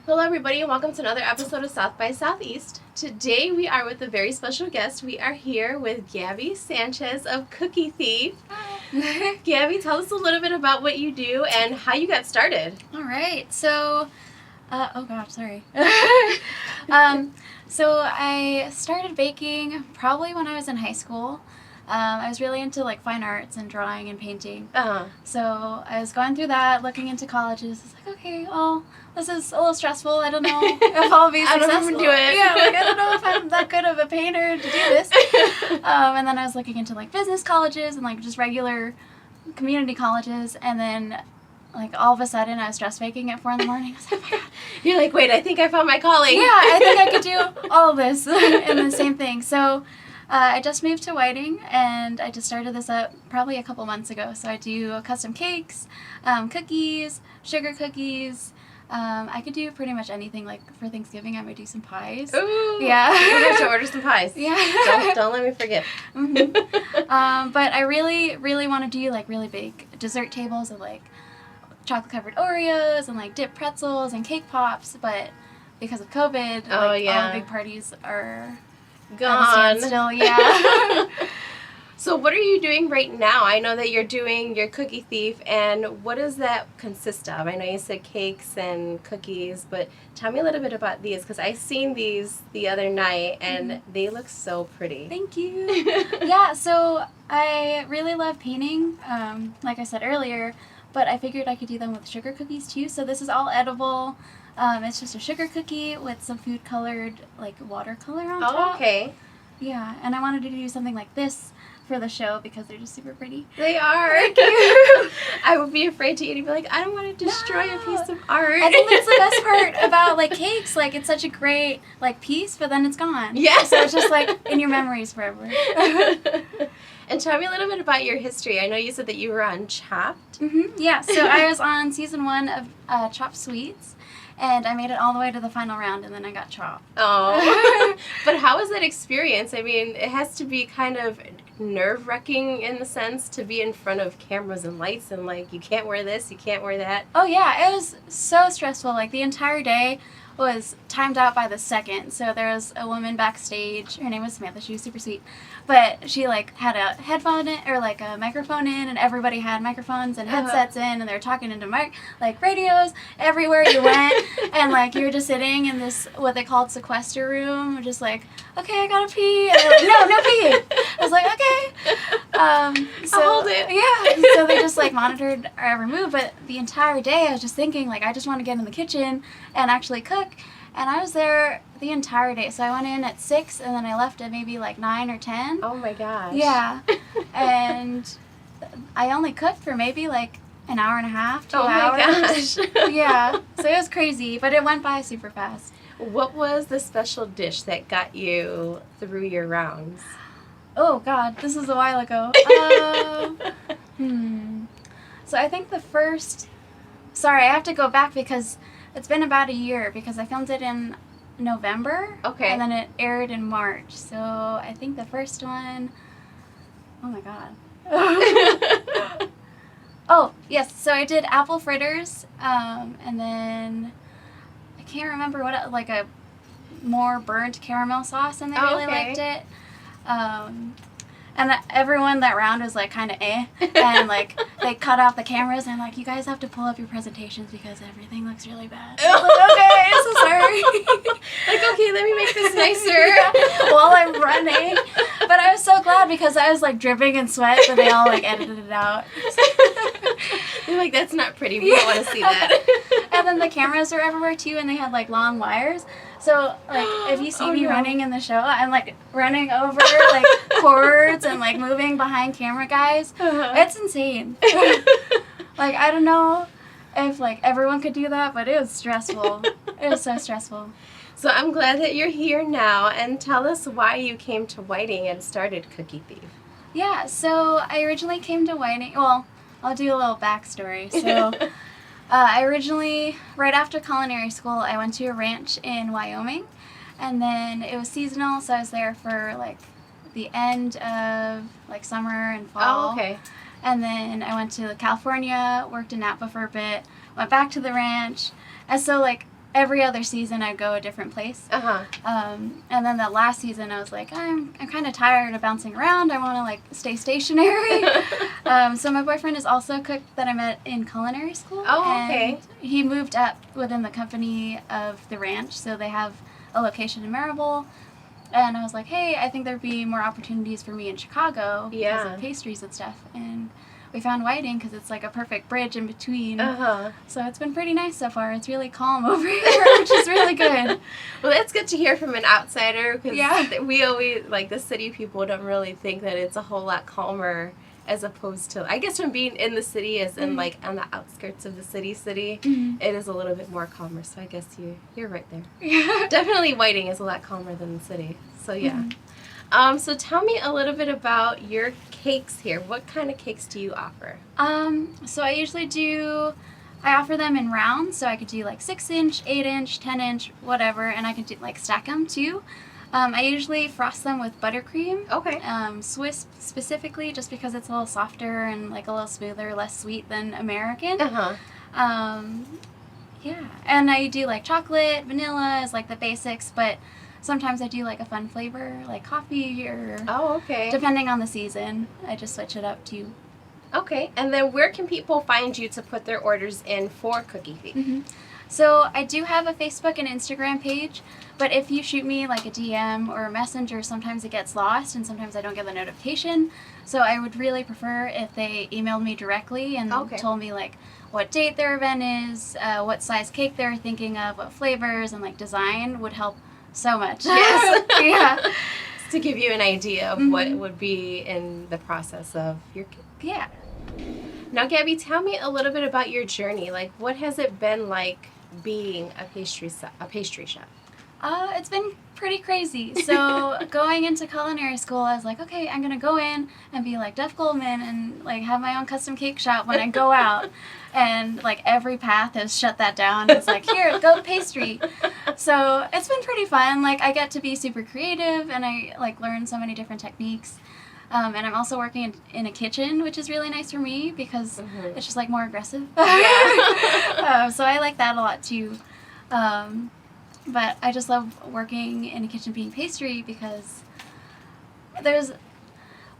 Hello everybody and welcome to another episode of South by Southeast. Today we are with a very special guest. We are here with Gabby Sanchez of Cookie Thief. Hi. Gabby, tell us a little bit about what you do and how you got started. All right. So, sorry. So I started baking probably when I was in high school. I was really into like fine arts and drawing and painting. So I was going through that, looking into colleges. It's like, okay, well, this is a little stressful. I don't know if I'll be successful. I don't even do it. Yeah, like I don't know if I'm that good of a painter to do this. And then I was looking into like business colleges and like just regular community colleges, and then like all of a sudden I was dress baking at 4 a.m. I was like, oh my God. You're like, wait, I think I found my calling. Yeah, I think I could do all of this in the same thing. So I just moved to Whiting, and I just started this up probably a couple months ago. So I do custom cakes, cookies, sugar cookies. I could do pretty much anything. Like for Thanksgiving, I might do some pies. Ooh, yeah. We're going to order some pies. Yeah. Don't let me forget. Mm-hmm. But I really want to do like really big dessert tables of like chocolate covered Oreos and like dipped pretzels and cake pops. But because of COVID, all the big parties are gone. Still, yeah. So what are you doing right now? I know that you're doing your Cookie Thief, and what does that consist of? I know you said cakes and cookies, but tell me a little bit about these, because I seen these the other night, and they look so pretty. Thank you. Yeah, so I really love painting, like I said earlier, but I figured I could do them with sugar cookies too. So this is all edible. It's just a sugar cookie with some food colored like watercolor on top. Oh, okay. Yeah, and I wanted to do something like this for the show because they're just super pretty. They are. Thank you. I would be afraid to eat and be like, I don't want to destroy a piece of art. I think that's the best part about like cakes. Like it's such a great like piece, but then it's gone. Yeah. So it's just like in your memories forever. And tell me a little bit about your history. I know you said that you were on Chopped. Mm-hmm. Yeah, so I was on season 1 of Chopped Sweets, and I made it all the way to the final round, and then I got chopped. Oh. But how was that experience? I mean, it has to be kind of nerve-wracking in the sense to be in front of cameras and lights and, like, you can't wear this, you can't wear that. Oh, yeah, it was so stressful. Like, the entire day was timed out by the second. So there was a woman backstage. Her name was Samantha. She was super sweet. But she, like, had a headphone in, or, like, a microphone in, and everybody had microphones and headsets in, and they were talking into radios everywhere you went. And, like, you were just sitting in this, what they called sequester room, just like, okay, I gotta pee. And they're like, no pee. I was like, okay. So, I'll hold it. Yeah. So they just, like, monitored our every move. But the entire day, I was just thinking, like, I just want to get in the kitchen and actually cook. And I was there the entire day. So I went in at 6, and then I left at maybe, like, 9 or 10. Oh, my gosh. Yeah. And I only cooked for maybe, like, an hour and a half, 2 hours. Oh, my gosh. Yeah. So it was crazy, but it went by super fast. What was the special dish that got you through your rounds? Oh, God. This was a while ago. So I think the first... Sorry, I have to go back because it's been about a year because I filmed it in November. Okay. And then it aired in March. So I think the first one... Oh, my God. Oh, yes. So I did apple fritters, and then I can't remember what, like a more burnt caramel sauce, and they really liked it. And everyone that round was like kind of and like they cut off the cameras and like, you guys have to pull up your presentations because everything looks really bad. I was like, okay, I'm so sorry. Like, okay, let me make this nicer. Yeah, while I'm running. But I was so glad because I was like dripping in sweat, but they all like edited it out. They're like, that's not pretty. We don't want to see that. And then the cameras are everywhere too, and they had like long wires. So like if you see me running in the show, I'm like running over like cords and like moving behind camera guys. It's insane. Like I don't know if like everyone could do that, but it was stressful. It was so stressful. So I'm glad that you're here now, and tell us why you came to Whiting and started Cookie Thief. Yeah, so I originally came to Whiting. Well, I'll do a little backstory. So I originally, right after culinary school, I went to a ranch in Wyoming, and then it was seasonal, so I was there for like the end of like summer and fall. Oh, okay. And then I went to California, worked in Napa for a bit, went back to the ranch, and so like every other season I'd go a different place. And then the last season I was like, I'm kind of tired of bouncing around. I want to like stay stationary. So my boyfriend is also a cook that I met in culinary school. Oh, okay. And he moved up within the company of the ranch, so they have a location in Maribel. And I was like, hey, I think there'd be more opportunities for me in Chicago because of pastries and stuff. And we found Whiting because it's like a perfect bridge in between. So it's been pretty nice so far. It's really calm over here, which is really good. Well, that's good to hear from an outsider because we always, like the city people don't really think that it's a whole lot calmer as opposed to, I guess from being in the city as in like on the outskirts of the city, it is a little bit more calmer. So I guess you're right there. Yeah. Definitely Whiting is a lot calmer than the city. So yeah. So tell me a little bit about your cakes here. What kind of cakes do you offer? So I usually I offer them in rounds, so I could do like 6-inch, 8-inch, 10-inch, whatever, and I could do like stack them too. I usually frost them with buttercream. Okay. Swiss specifically, just because it's a little softer and like a little smoother, less sweet than American. Yeah, and I do like chocolate, vanilla is like the basics, but sometimes I do like a fun flavor, like coffee or depending on the season. I just switch it up too. Okay, and then where can people find you to put their orders in for Cookie Thief? So I do have a Facebook and Instagram page, but if you shoot me like a DM or a messenger, sometimes it gets lost and sometimes I don't get the notification. So I would really prefer if they emailed me directly and told me like what date their event is, what size cake they're thinking of, what flavors, and like design would help so much. Yes. Yeah. To give you an idea of what would be in the process of your cake. Yeah. Now, Gabby, tell me a little bit about your journey. Like, what has it been like being a pastry chef? It's been pretty crazy. So going into culinary school, I was like, okay, I'm gonna go in and be like Duff Goldman and like have my own custom cake shop when I go out. And like every path has shut that down. It's like, here, go pastry. So it's been pretty fun. Like I get to be super creative and I like learn so many different techniques. And I'm also working in a kitchen, which is really nice for me because it's just like more aggressive. So I like that a lot too. But I just love working in a kitchen being pastry because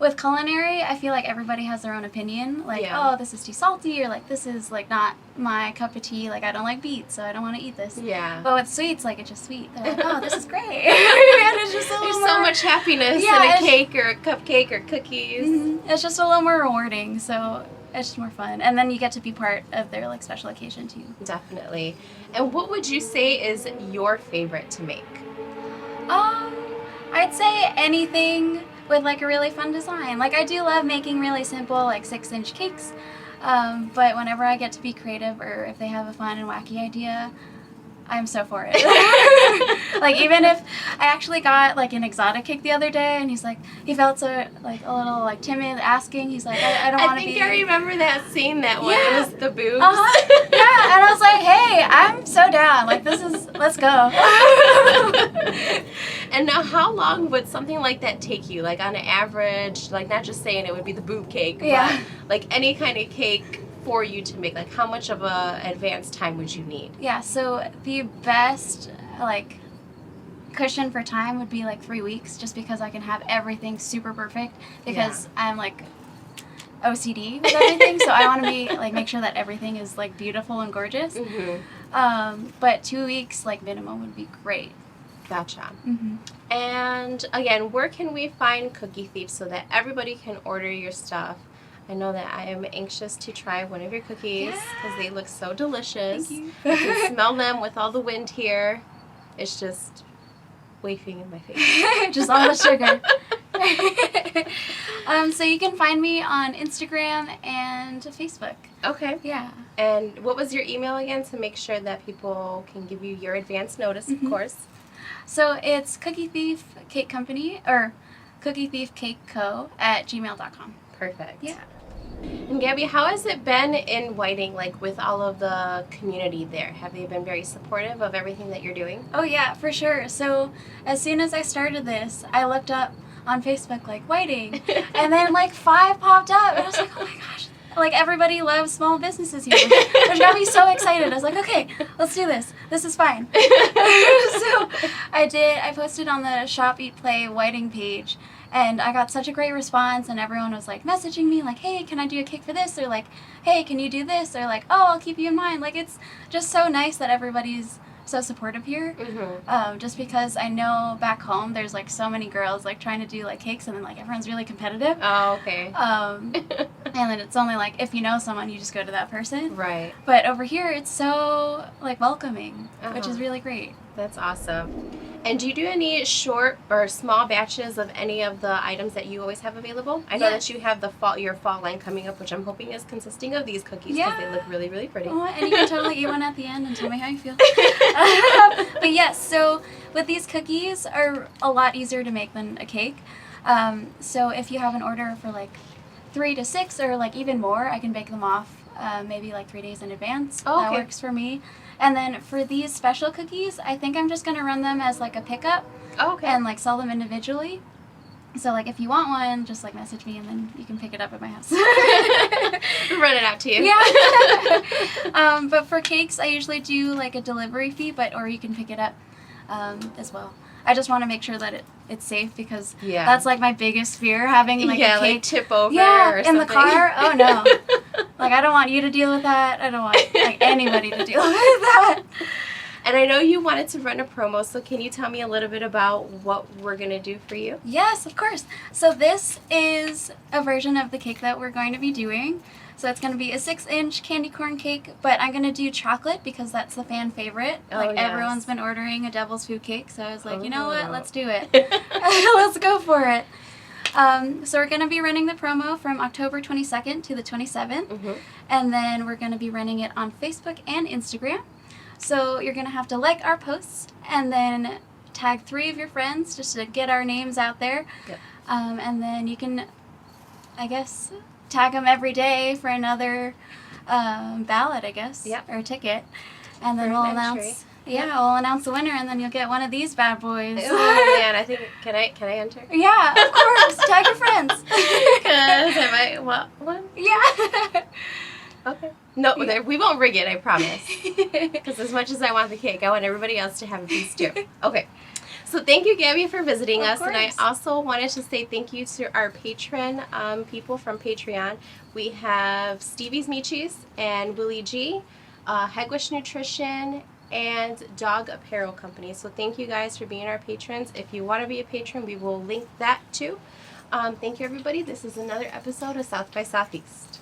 with culinary, I feel like everybody has their own opinion. Like, oh, this is too salty, or like, this is like not my cup of tea. Like, I don't like beets, so I don't want to eat this. Yeah. But with sweets, like, it's just sweet. They're like, oh, this is great. And it's just There's so much happiness in a cake or a cupcake or cookies. It's just a little more rewarding, so it's just more fun. And then you get to be part of their like special occasion too. Definitely. And what would you say is your favorite to make? I'd say anything with like a really fun design. Like I do love making really simple like 6-inch cakes, but whenever I get to be creative or if they have a fun and wacky idea, I'm so for it. Like even if I actually got like an exotic cake the other day and he's like, he felt so like a little like timid asking, he's like, I don't want to be. I think I remember that scene that one. It was the boobs. Yeah, and I was like, hey, I'm so down. Like let's go. And now how long would something like that take you? Like on an average, like not just saying it would be the boob cake, but like any kind of cake for you to make, like how much of a advanced time would you need? Yeah, so the best like cushion for time would be like 3 weeks, just because I can have everything super perfect because I'm like OCD with everything, so I want to be like make sure that everything is like beautiful and gorgeous. But 2 weeks like minimum would be great. Gotcha. And again, where can we find Cookie Thief so that everybody can order your stuff? I know that I am anxious to try one of your cookies because they look so delicious. Thank you. I can smell them with all the wind here. It's just wafting in my face. Just all the sugar. So you can find me on Instagram and Facebook. Okay. Yeah. And what was your email again to make sure that people can give you your advance notice, of course? So it's Cookie Thief Cake Company or Cookie Thief Cake Co. @gmail.com. Perfect. Yeah. And Gabby, how has it been in Whiting, like with all of the community there? Have they been very supportive of everything that you're doing? Oh yeah, for sure. So as soon as I started this, I looked up on Facebook like Whiting, and then like 5 popped up, and I was like, oh my gosh. like everybody loves small businesses here, which got me so excited. I was like, okay, let's do this. This is fine. So I posted on the Shop Eat Play Whiting page, and I got such a great response, and everyone was like messaging me like, hey, can I do a cake for this? Or like, hey, can you do this? Or like, oh, I'll keep you in mind. Like, it's just so nice that everybody's so supportive here. Just because I know back home there's like so many girls like trying to do like cakes, and then like everyone's really competitive. Oh, okay. And then it's only like if you know someone, you just go to that person. Right. But over here it's so like welcoming, which is really great. That's awesome. And do you do any short or small batches of any of the items that you always have available? I know that you have your fall line coming up, which I'm hoping is consisting of these cookies because they look really, really pretty. Oh, and you can totally eat one at the end and tell me how you feel. But yes, so with these cookies are a lot easier to make than a cake. So if you have an order for like 3 to 6 or like even more, I can bake them off maybe like 3 days in advance. That works for me. And then for these special cookies, I think I'm just going to run them as like a pickup and like sell them individually. So like if you want one, just like message me and then you can pick it up at my house. Run it out to you. Yeah. But for cakes, I usually do like a delivery fee, or you can pick it up as well. I just want to make sure that it's safe because that's like my biggest fear, having like a cake like tip over or in something. The car. Oh no. Like I don't want you to deal with that. I don't want like anybody to deal with that. And I know you wanted to run a promo, so can you tell me a little bit about what we're going to do for you? Yes, of course. So this is a version of the cake that we're going to be doing. So it's going to be a 6-inch candy corn cake, but I'm going to do chocolate because that's the fan favorite. Everyone's been ordering a devil's food cake, so I was like, you know what, let's do it. Let's go for it. So we're going to be running the promo from October 22nd to the 27th, and then we're going to be running it on Facebook and Instagram. So you're going to have to like our posts and then tag 3 of your friends just to get our names out there. And then you can, I guess, tag them every day for another ballot, I guess, or ticket. And then we'll announce... we'll announce the winner, and then you'll get one of these bad boys. Oh man, I think can I enter? Yeah, of course. Tag your friends. Because I might want one. Yeah. Okay. No, we won't rig it. I promise. Because as much as I want the cake, I want everybody else to have a piece too. Okay. So thank you, Gabby, for visiting us. And I also wanted to say thank you to our patron people from Patreon. We have Stevie's Michies and Willie G, Hegewisch Nutrition, and Dog Apparel Company. So thank you guys for being our patrons. If you want to be a patron, we will link that too. Thank you, everybody. This is another episode of South by Southeast.